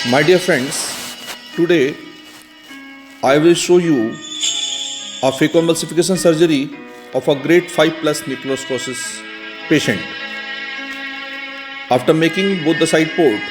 My dear friends, today I will show you a phacoemulsification surgery of a grade 5 plus nuclear sclerosis patient. After making both the side port,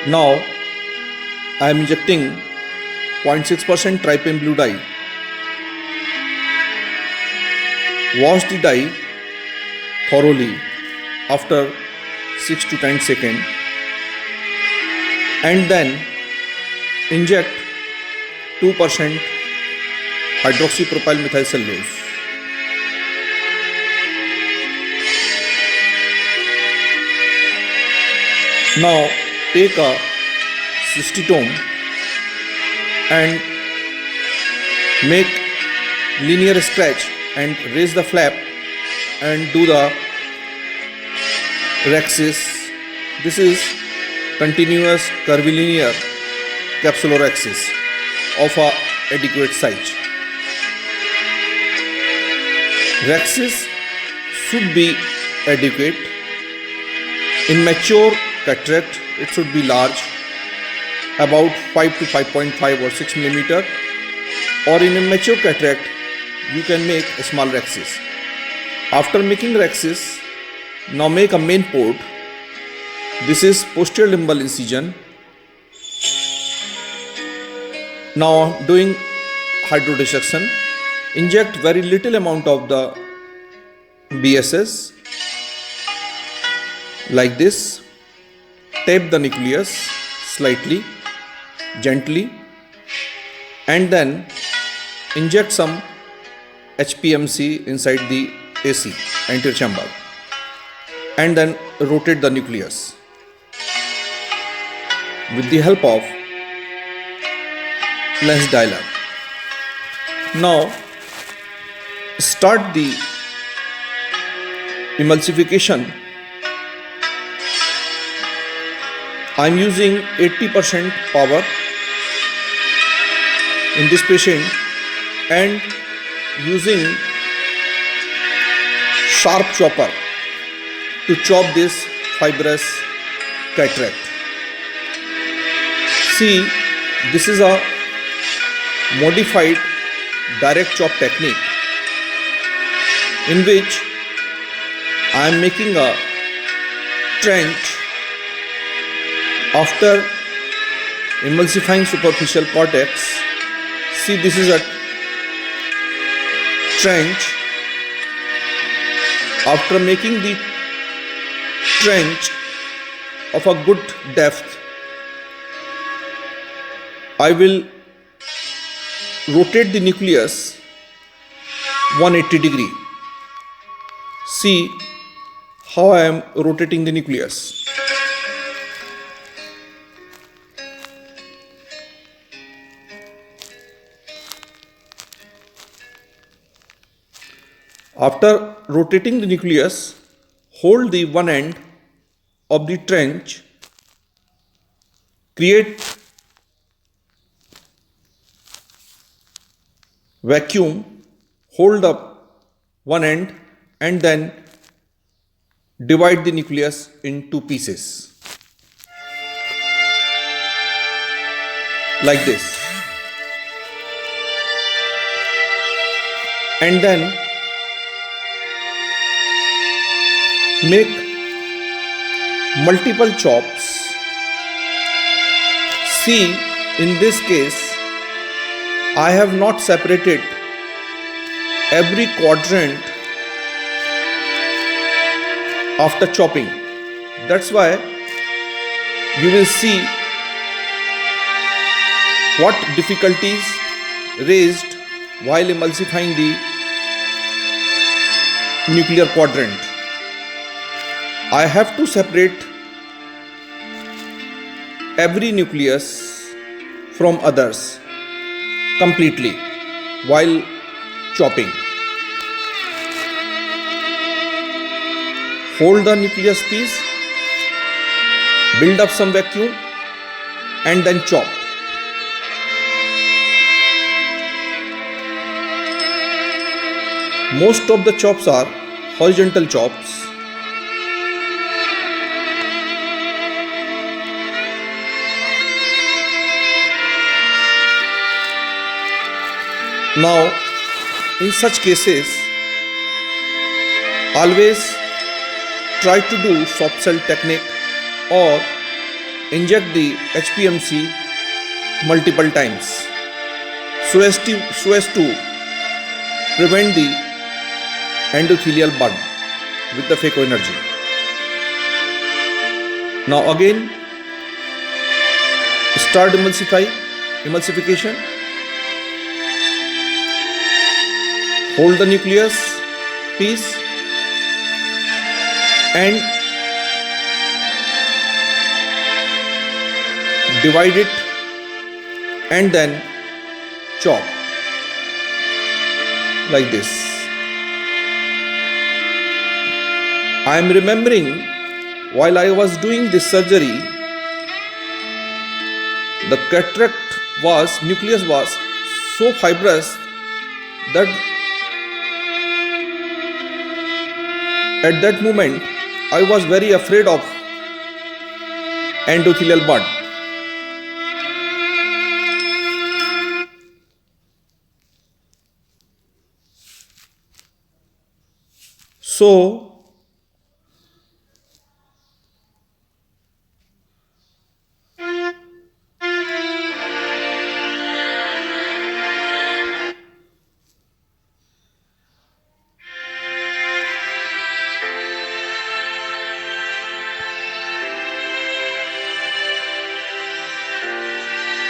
now I am injecting 0.6% trypan blue dye. Wash the dye thoroughly after 6 to 10 seconds and then inject 2% hydroxypropyl methyl cellulose. Now take a cystitome and make linear scratch and raise the flap and do the rhexis. This is continuous curvilinear capsulorhexis of a adequate size. Rhexis should be adequate. In mature cataract, it should be large, about 5 to 5.5 or 6 millimeter, or in a mature cataract, you can make a small rhexis. After making rhexis, now make a main port. This is posterior limbal incision. Now doing hydrodissection, inject very little amount of the BSS like this. Tape the nucleus slightly, gently, and then inject some HPMC inside the AC, anterior chamber, and then rotate the nucleus with the help of lens dialer. Now start the emulsification. I am using 80% power in this patient and using sharp chopper to chop this fibrous cataract. See, this is a modified direct chop technique in which I am making a trench after emulsifying superficial cortex. See, this is a trench. After making the trench of a good depth, I will rotate the nucleus 180 degree. See how I am rotating the nucleus. After rotating the nucleus, hold the one end of the trench, create vacuum, hold up one end, and then divide the nucleus in two pieces like this, and then make multiple chops. See, in this case, I have not separated every quadrant after chopping. That's why you will see what difficulties raised while emulsifying the nuclear quadrant. I have to separate every nucleus from others completely while chopping. Hold the nucleus piece, build up some vacuum, and then chop. Most of the chops are horizontal chops. Now, in such cases, always try to do soft cell technique or inject the HPMC multiple times so as to prevent the endothelial bud with the phaco energy. Now again start emulsification. Hold the nucleus piece and divide it and then chop like this. I am remembering while I was doing this surgery, the nucleus was so fibrous that at that moment I was very afraid of endothelial bud. So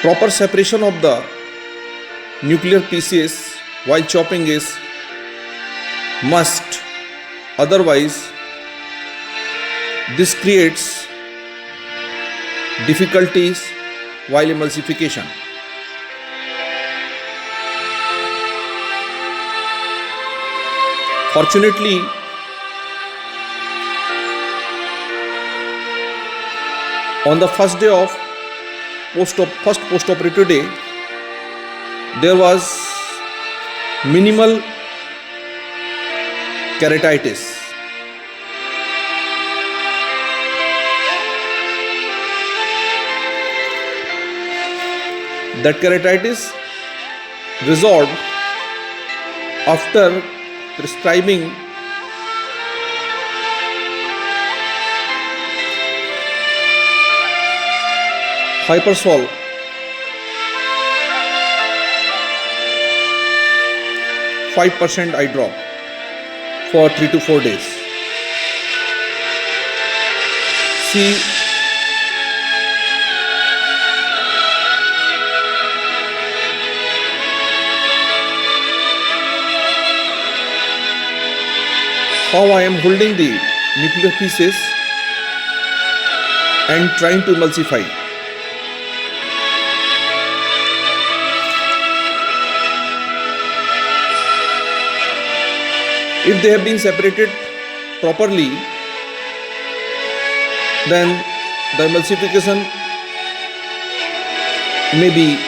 proper separation of the nuclear pieces while chopping is must, otherwise this creates difficulties while emulsification. Fortunately, on the first day of first post-operative day, there was minimal keratitis. That keratitis resolved after prescribing Hypersol %5 eye drop for 3 to 4 days. See how I am holding the nuclear pieces and trying to emulsify. If they have been separated properly, then the emulsification may be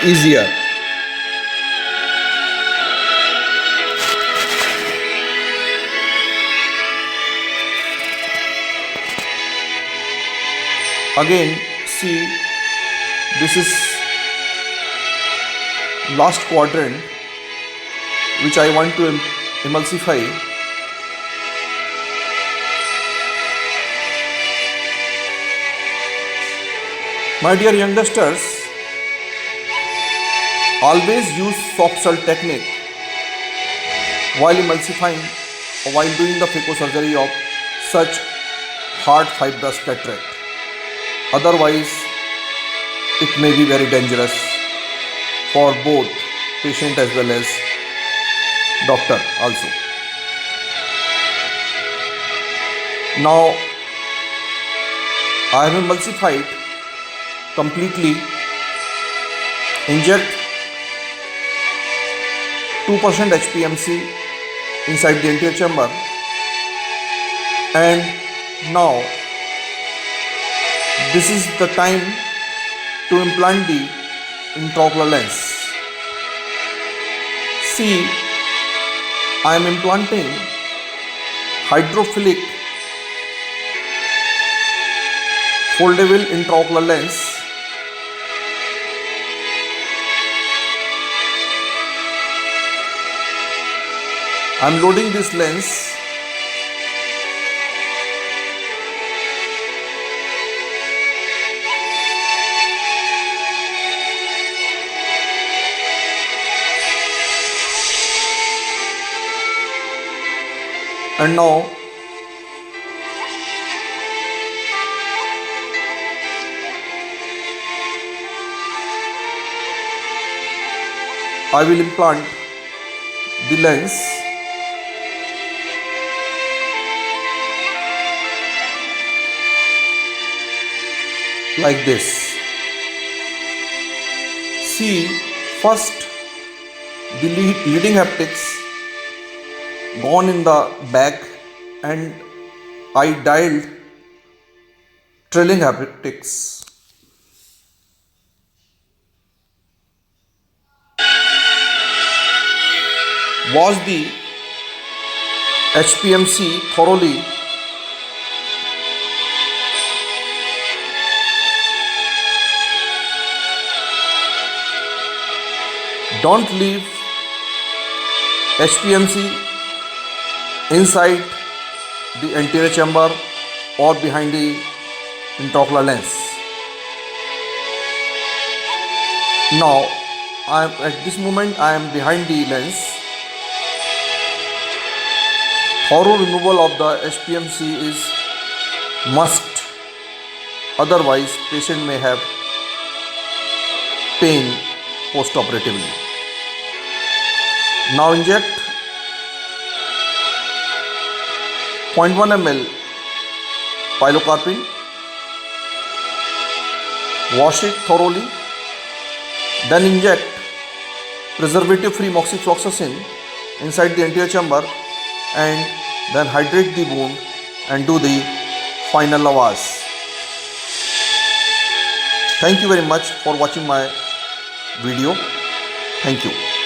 easier. Again, see, this is last quadrant which I want to emulsify. My dear youngsters, always use soft cell technique while emulsifying or while doing the phacosurgery of such hard fibrous cataract. Otherwise, it may be very dangerous for both patient as well as doctor also. Now, I have emulsified completely. Inject 2% HPMC inside the anterior chamber, and now this is the time to implant the intraocular lens. See, I am implanting hydrophilic foldable intraocular lens I'm loading this lens. And now I will implant the lens like this. See, first the leading haptics gone in the back and I dialed trailing haptics. Wash the HPMC thoroughly. Don't leave HPMC inside the anterior chamber or behind the intraocular lens. Now at this moment I am behind the lens. Thorough removal of the HPMC is must, otherwise patient may have pain post-operatively. Now inject 0.1 ml pilocarpine, wash it thoroughly, then inject preservative-free moxifloxacin inside the anterior chamber and then hydrate the wound and do the final lavage. Thank you very much for watching my video. Thank you.